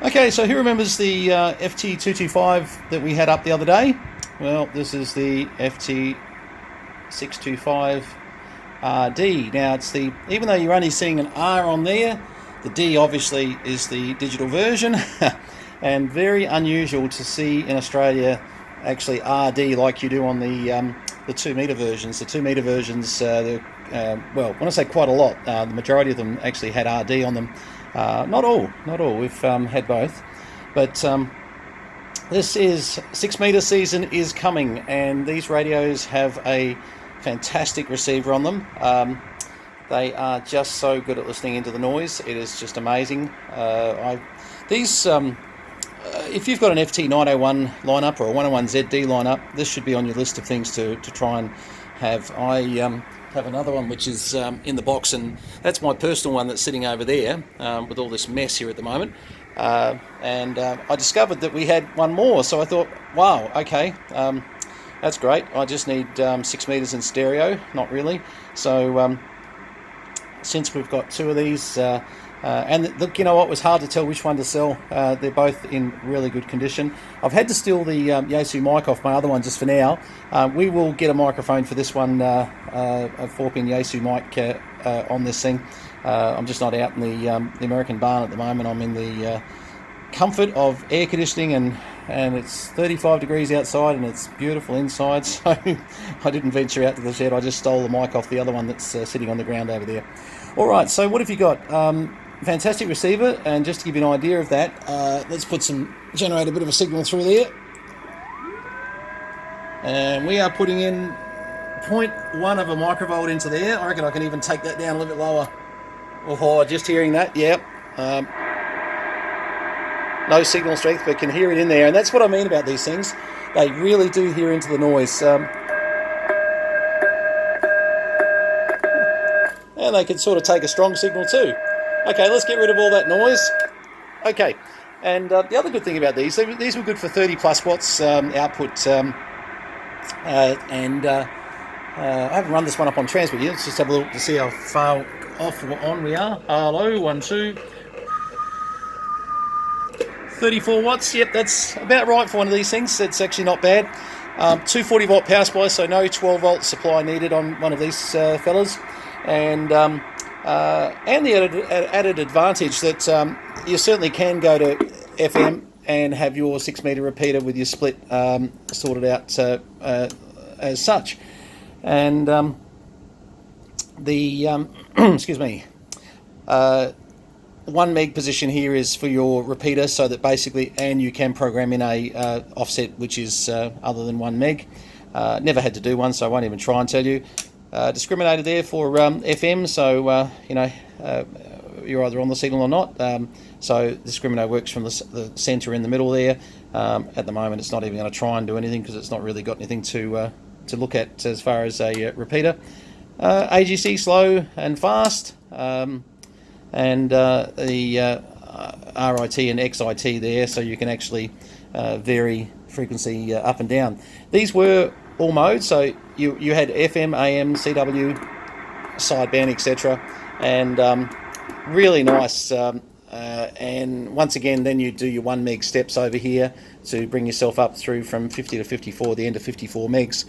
Okay, so who remembers the FT225 that we had up the other day? Well, this is the FT625RD. Now, it's the, even though you're only seeing an R on there, the D obviously is the digital version, and very unusual to see in Australia actually RD like you do on the 2 meter versions. The 2 meter versions, well, when I say quite a lot, the majority of them actually had RD on them. Not all. We've had both, but this is 6 meter season is coming, and these radios have a fantastic receiver on them. They are just so good at listening into the noise. It is just amazing. If you've got an FT901 lineup or a 101ZD lineup, this should be on your list of things to try and have. I have another one which is in the box, and that's my personal one that's sitting over there with all this mess here at the moment. And I discovered that we had one more, so I thought, wow, okay, that's great. I just need 6 meters in stereo, not really. So since we've got 2 of these, and look, you know what, it was hard to tell which one to sell. They're both in really good condition. I've had to steal the Yaesu mic off my other one just for now. We will get a microphone for this one, a 4-pin Yaesu mic on this thing. I'm just not out in the American barn at the moment. I'm in the comfort of air conditioning, and it's 35 degrees outside and it's beautiful inside, so I didn't venture out to the shed. I just stole the mic off the other one that's sitting on the ground over there. Alright, so what have you got? Fantastic receiver, and just to give you an idea of that, let's generate a bit of a signal through there. And we are putting in 0.1 of a microvolt into there. I reckon I can even take that down a little bit lower. Oh, just hearing that, yep. No signal strength, but can hear it in there, and that's what I mean about these things. They really do hear into the noise. And they can sort of take a strong signal too. Okay, let's get rid of all that noise. Okay, and the other good thing about these were good for 30 plus watts output, I haven't run this one up on transport yet. Let's just have a look to see how far off or on we are. Hello, 1, 2. 34 watts, yep, that's about right for one of these things. It's actually not bad. 240 volt power supply, so no 12 volt supply needed on one of these fellas. And the added advantage that you certainly can go to FM and have your 6 meter repeater with your split sorted out as such. And excuse me, 1 meg position here is for your repeater, so that basically, and you can program in a offset which is other than 1 meg. Never had to do one, so I won't even try and tell you. Discriminator there for FM, so you know, you're either on the signal or not. So discriminator works from the centre in the middle there. At the moment, it's not even going to try and do anything because it's not really got anything to look at as far as a repeater. AGC slow and fast, and the RIT and XIT there, so you can actually vary frequency up and down. These were all modes, so you had FM, AM, CW, sideband, etc., and really nice. And once again, then you do your 1 meg steps over here to bring yourself up through from 50 to 54, the end of 54 megs.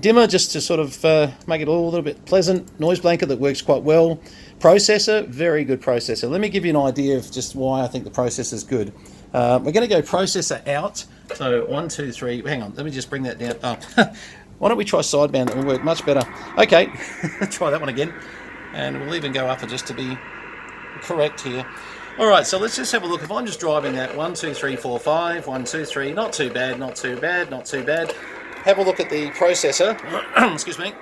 Dimmer, just to sort of make it all a little bit pleasant. Noise blanket that works quite well. Processor, very good processor. Let me give you an idea of just why I think the processor is good. We're going to go processor out. So 1, 2, 3. Hang on, let me just bring that down. Oh. Why don't we try sideband? That will work much better. Okay, try that one again. And we'll even go up just to be correct here. All right, so let's just have a look. If I'm just driving that 1, 2, 3, 4, 5, 1, 2, 3, not too bad, not too bad, not too bad. Have a look at the processor. Excuse me.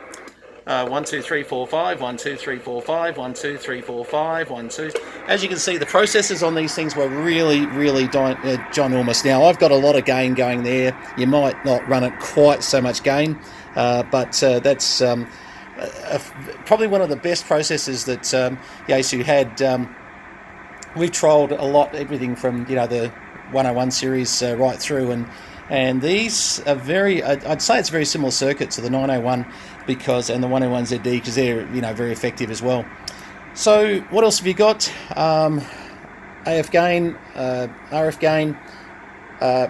1, 2, 3, 4, 5, 1, 2, 3, 4, 5, 1, 2, 3, 4, 5, 1, 2. As you can see, the processors on these things were really ginormous. Now, I've got a lot of gain going there. You might not run it quite so much gain, but that's probably one of the best processors that Yaesu had. We've trialled a lot, everything from, you know, the 101 series right through, and these are very, I'd say it's a very similar circuit to the 901 and the 101ZD, because they're, you know, very effective as well. So what else have you got? AF gain, RF gain,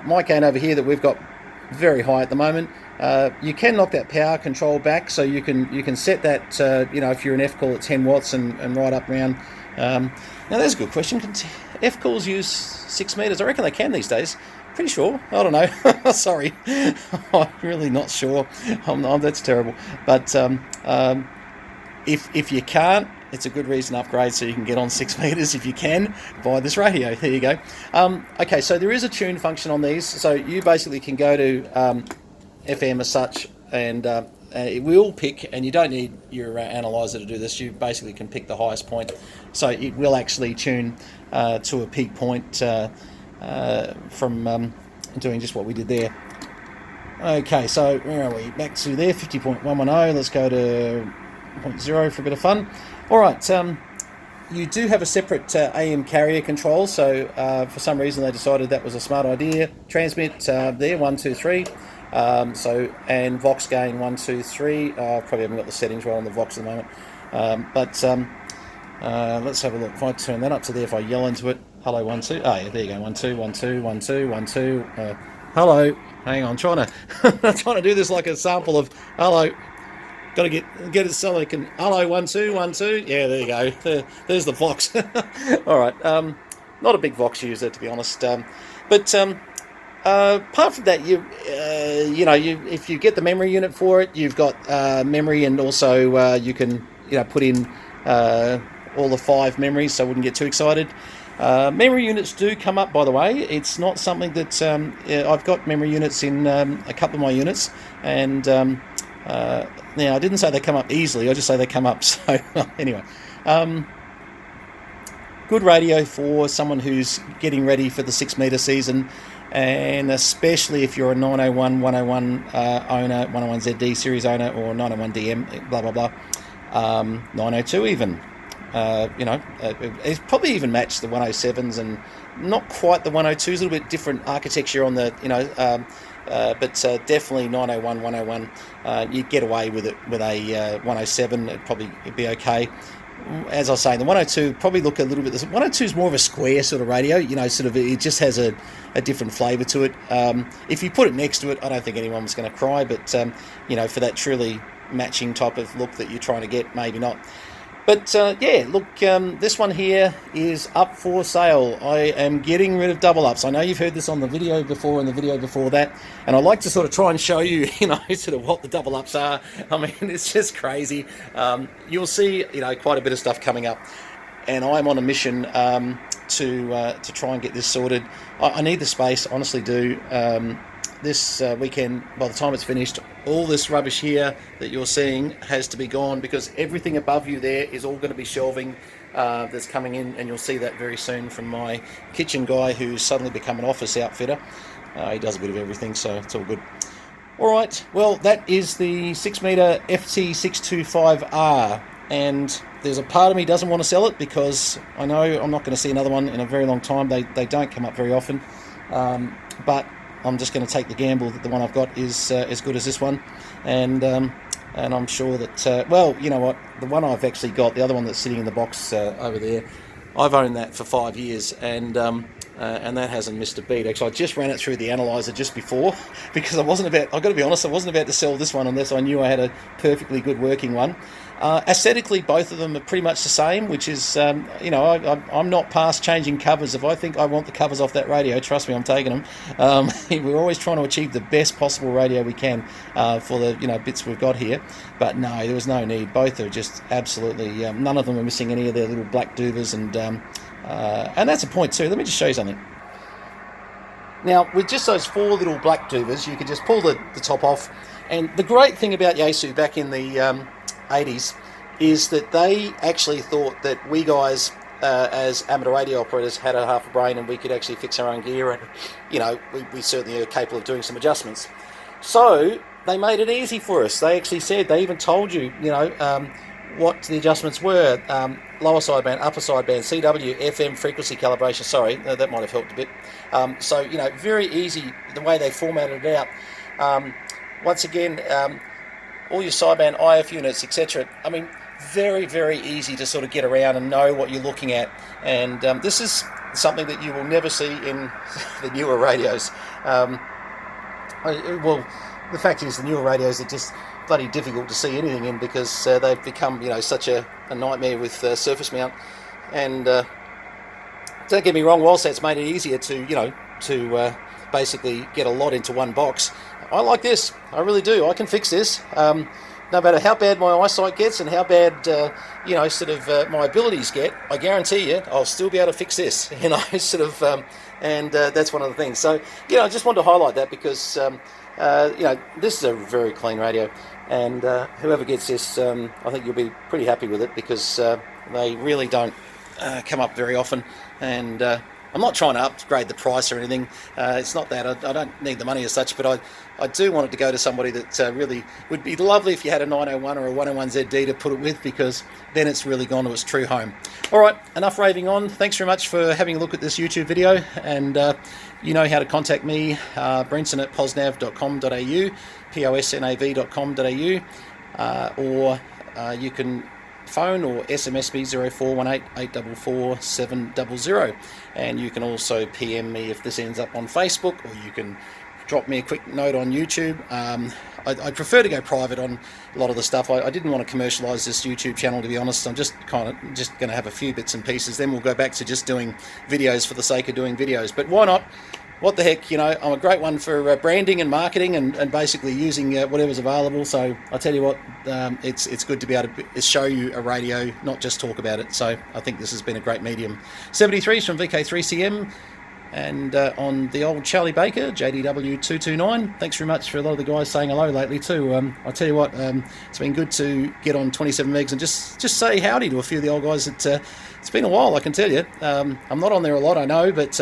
mic gain over here that we've got very high at the moment. You can knock that power control back, so you can set that, if you're an F call at 10 watts and right up around. Now there's a good question. Can F calls use 6 meters? I reckon they can these days. Pretty sure. I don't know. Sorry, I'm really not sure. That's terrible. But if you can't, it's a good reason to upgrade so you can get on 6 meters. If you can, buy this radio. There you go. Okay, so there is a tune function on these. So you basically can go to FM as such, and it will pick, and you don't need your analyzer to do this. You basically can pick the highest point. So it will actually tune to a peak point from doing just what we did there. Okay, so where are we? Back to there, 50.110. Let's go to 0.0 for a bit of fun. All right, you do have a separate AM carrier control, so for some reason they decided that was a smart idea. Transmit there, 1, 2, 3. And Vox gain 1, 2, 3. Probably haven't got the settings right on the Vox at the moment. Let's have a look. If I turn that up to there, if I yell into it, hello 1, 2. Oh yeah, there you go. 1, 2, 1, 2, 1, 2, 1, 2. Hello. Hang on, trying to do this like a sample of hello. Got to get it so they can. Hello, 1, 2, 1, 2. Yeah, there you go. There's the Vox. All right. Not a big Vox user, to be honest. But apart from that, if you get the memory unit for it, you've got memory, and also you can put in all the 5 memories, so I wouldn't get too excited. Memory units do come up, by the way. It's not something that I've got memory units in a couple of my units, and now I didn't say they come up easily. I just say they come up. So anyway, good radio for someone who's getting ready for the 6 meter season, and especially if you're a 901, 101 owner, 101 ZD series owner, or 901 DM, blah blah blah, 902 even. It's probably even matched the 107s, and not quite the 102s. A little bit different architecture on the, but definitely 901, 101. You'd get away with it with a 107. It'd be okay. As I was saying, the 102 probably look a little bit. The 102 is more of a square sort of radio. It just has a different flavour to it. If you put it next to it, I don't think anyone's going to cry. But for that truly matching type of look that you're trying to get, maybe not. But this one here is up for sale. I am getting rid of double ups. I know you've heard this on the video before and the video before that, and I like to sort of try and show you, sort of what the double ups are. I mean, it's just crazy. You'll see, quite a bit of stuff coming up, and I'm on a mission to try and get this sorted. I need the space, honestly do. This weekend, by the time it's finished, all this rubbish here that you're seeing has to be gone, because everything above you there is all going to be shelving that's coming in, and you'll see that very soon from my kitchen guy who's suddenly become an office outfitter. He does a bit of everything, so it's all good. All right, well, that is the 6 meter FT625R, and there's a part of me doesn't want to sell it, because I know I'm not going to see another one in a very long time. They don't come up very often, but I'm just going to take the gamble that the one I've got is as good as this one, and I'm sure that you know what, the one I've actually got, the other one that's sitting in the box over there, I've owned that for 5 years, and that hasn't missed a beat. Actually, I just ran it through the analyzer just before, because I've got to be honest, I wasn't about to sell this one unless I knew I had a perfectly good working one. Aesthetically, both of them are pretty much the same, which is, I'm not past changing covers. If I think I want the covers off that radio, trust me, I'm taking them. We're always trying to achieve the best possible radio we can for the bits we've got here. But no, there was no need. Both are just absolutely, none of them are missing any of their little black doovers, and that's a point too. Let me just show you something. Now, with just those 4 little black doovers, you can just pull the top off. And the great thing about Yaesu back in the 80s is that they actually thought that we guys, as amateur radio operators, had a half a brain, and we could actually fix our own gear, and we certainly are capable of doing some adjustments. So they made it easy for us. They actually said, they even told you, what the adjustments were: lower sideband, upper sideband, CW, FM frequency calibration. Sorry, that might have helped a bit. So very easy the way they formatted it out. Once again, all your sideband IF units, etc. I mean, very, very easy to sort of get around and know what you're looking at. And this is something that you will never see in the newer radios. Well, the fact is, the newer radios are just bloody difficult to see anything in, because they've become, such a nightmare with surface mount. And don't get me wrong, whilst that's made it easier to basically get a lot into one box, I like this. I really do. I can fix this. No matter how bad my eyesight gets and how bad, my abilities get, I guarantee you, I'll still be able to fix this. And that's one of the things. So, I just wanted to highlight that, because, this is a very clean radio, and whoever gets this, I think you'll be pretty happy with it, because they really don't come up very often. And I'm not trying to upgrade the price or anything. It's not that. I don't need the money as such, but I do want it to go to somebody that really would be lovely if you had a 901 or a 101ZD to put it with, because then it's really gone to its true home. All right, enough raving on. Thanks very much for having a look at this YouTube video, and you know how to contact me, Brenton at posnav.com.au, posnav.com.au, or you can phone or SMS me 0418 844 700, and you can also PM me if this ends up on Facebook, or you can drop me a quick note on YouTube. I prefer to go private on a lot of the stuff. I didn't want to commercialise this YouTube channel, to be honest. I'm just going to have a few bits and pieces, then we'll go back to just doing videos for the sake of doing videos. But why not? What the heck, I'm a great one for branding and marketing, and basically using whatever's available. So I tell you what, it's good to be able to show you a radio, not just talk about it. So I think this has been a great medium. 73s from VK3CM, and on the old Charlie Baker, JDW229. Thanks very much for a lot of the guys saying hello lately too. I tell you what, it's been good to get on 27 megs and just say howdy to a few of the old guys. It's been a while, I can tell you. I'm not on there a lot, I know, but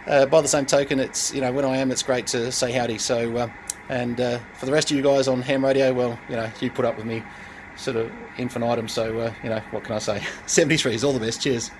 by the same token, it's when I am, it's great to say howdy. So, and for the rest of you guys on ham radio, well, you put up with me sort of infinitum. So, what can I say? 73s, all the best. Cheers.